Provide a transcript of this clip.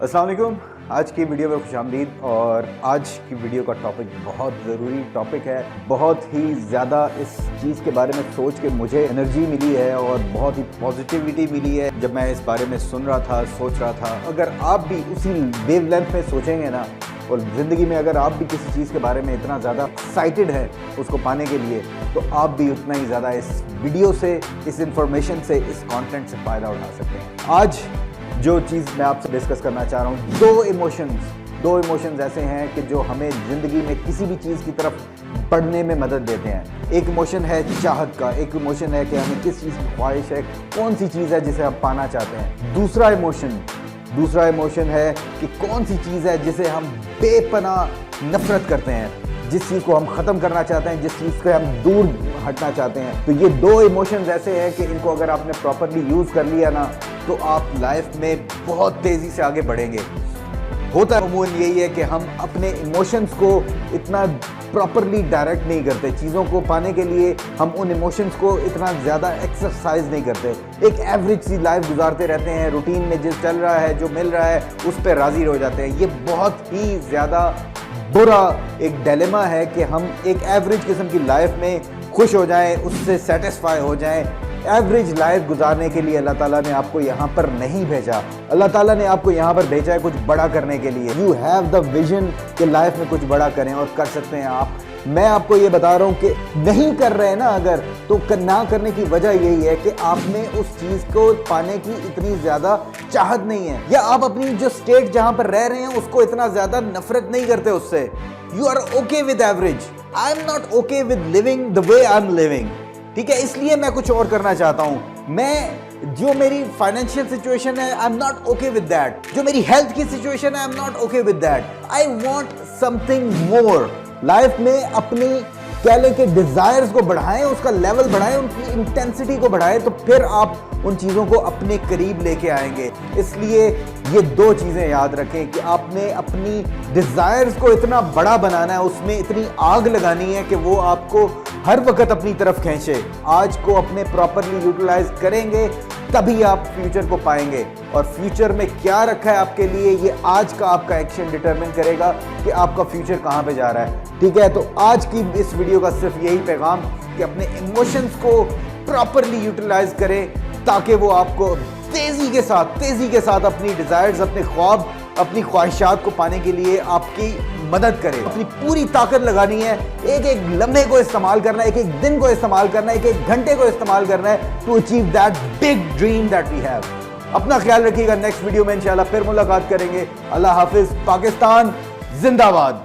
अस्सलाम वालेकुम। आज की वीडियो में खुशामदीद। और आज की वीडियो का टॉपिक बहुत ज़रूरी टॉपिक है। बहुत ही ज़्यादा इस चीज़ के बारे में सोच के मुझे एनर्जी मिली है और बहुत ही पॉजिटिविटी मिली है जब मैं इस बारे में सुन रहा था, सोच रहा था। अगर आप भी उसी वेवलेंथ में सोचेंगे ना, और ज़िंदगी में अगर आप भी किसी चीज़ के बारे में इतना ज़्यादा एक्साइटेड है उसको पाने के लिए, तो आप भी उतना ही ज़्यादा इस वीडियो से, इस इंफॉर्मेशन से, इस कंटेंट से फ़ायदा उठा सकते हैं। आज जो चीज़ मैं आपसे डिस्कस करना चाह रहा हूँ, दो इमोशंस ऐसे हैं कि जो हमें ज़िंदगी में किसी भी चीज़ की तरफ बढ़ने में मदद देते हैं। एक इमोशन है चाहत का, एक इमोशन है कि हमें किस चीज़ की ख्वाहिश है, कौन सी चीज़ है जिसे हम पाना चाहते हैं। दूसरा इमोशन है कि कौन सी चीज़ है जिसे हम बेपनाह नफरत करते हैं, जिस चीज़ को हम ख़त्म करना चाहते हैं, जिस चीज़ से हम दूर हटना चाहते हैं। तो ये दो इमोशंस ऐसे हैं कि इनको अगर आपने प्रॉपरली यूज़ कर लिया ना, तो आप लाइफ में बहुत तेज़ी से आगे बढ़ेंगे। होता अमूमन यही है कि हम अपने इमोशंस को इतना प्रॉपरली डायरेक्ट नहीं करते। चीज़ों को पाने के लिए हम उन इमोशंस को इतना ज़्यादा एक्सरसाइज नहीं करते। एक एवरेज सी लाइफ गुजारते रहते हैं, रूटीन में जो चल रहा है, जो मिल रहा है, उस पर राज़ी हो जाते हैं। ये बहुत ही ज़्यादा बुरा एक डिलेमा है कि हम एक एवरेज किस्म की लाइफ में खुश हो जाएं, उससे सेटिस्फाई हो जाएं। एवरेज लाइफ गुजारने के लिए अल्लाह ताला ने आपको यहाँ पर नहीं भेजा। अल्लाह ताला ने आपको यहाँ पर भेजा है कुछ बड़ा करने के लिए। यू हैव द विजन कि लाइफ में कुछ बड़ा करें, और कर सकते हैं आप। मैं आपको ये बता रहा हूँ कि नहीं कर रहे हैं ना अगर, तो ना करने की वजह यही है कि आपने उस चीज़ को पाने की इतनी ज़्यादा चाहत नहीं है, या आप अपनी जो स्टेट जहाँ पर रह रहे हैं उसको इतना ज़्यादा नफरत नहीं करते उससे। You are okay with average. I am not okay with living the way I am living. ठीक है, इसलिए मैं कुछ और करना चाहता हूँ। मैं जो मेरी फाइनेंशियल सिचुएशन है, आई am not okay with that. जो मेरी हेल्थ की सिचुएशन है, आई am not okay with that. I want something more. Life में अपनी कह लें कि डिजायर्स को बढ़ाएं, उसका लेवल बढ़ाएं, उनकी इंटेंसिटी को बढ़ाएं, तो फिर आप उन चीज़ों को अपने करीब लेके आएंगे। इसलिए ये दो चीज़ें याद रखें कि आपने अपनी डिजायर्स को इतना बड़ा बनाना है, उसमें इतनी आग लगानी है कि वो आपको हर वक्त अपनी तरफ खींचे। आज को अपने प्रॉपरली यूटिलाइज करेंगे तभी आप फ्यूचर को पाएंगे। और फ्यूचर में क्या रखा है आपके लिए, ये आज का आपका एक्शन डिटरमिन करेगा कि आपका फ्यूचर कहाँ पे जा रहा है। ठीक है, तो आज की इस वीडियो का सिर्फ यही पैगाम कि अपने इमोशंस को प्रॉपरली यूटिलाइज करें, ताकि वो आपको तेज़ी के साथ अपनी डिज़ायर्स, अपने ख्वाब, अपनी ख्वाहिशात को पाने के लिए आपकी मदद करे। अपनी पूरी ताकत लगानी है, एक एक लम्हे को इस्तेमाल करना है, एक एक दिन को इस्तेमाल करना है, एक एक घंटे को इस्तेमाल करना है to achieve that big dream that we have. अपना ख्याल रखिएगा। नेक्स्ट वीडियो में इंशाल्लाह फिर मुलाकात करेंगे। अल्लाह हाफिज। पाकिस्तान जिंदाबाद।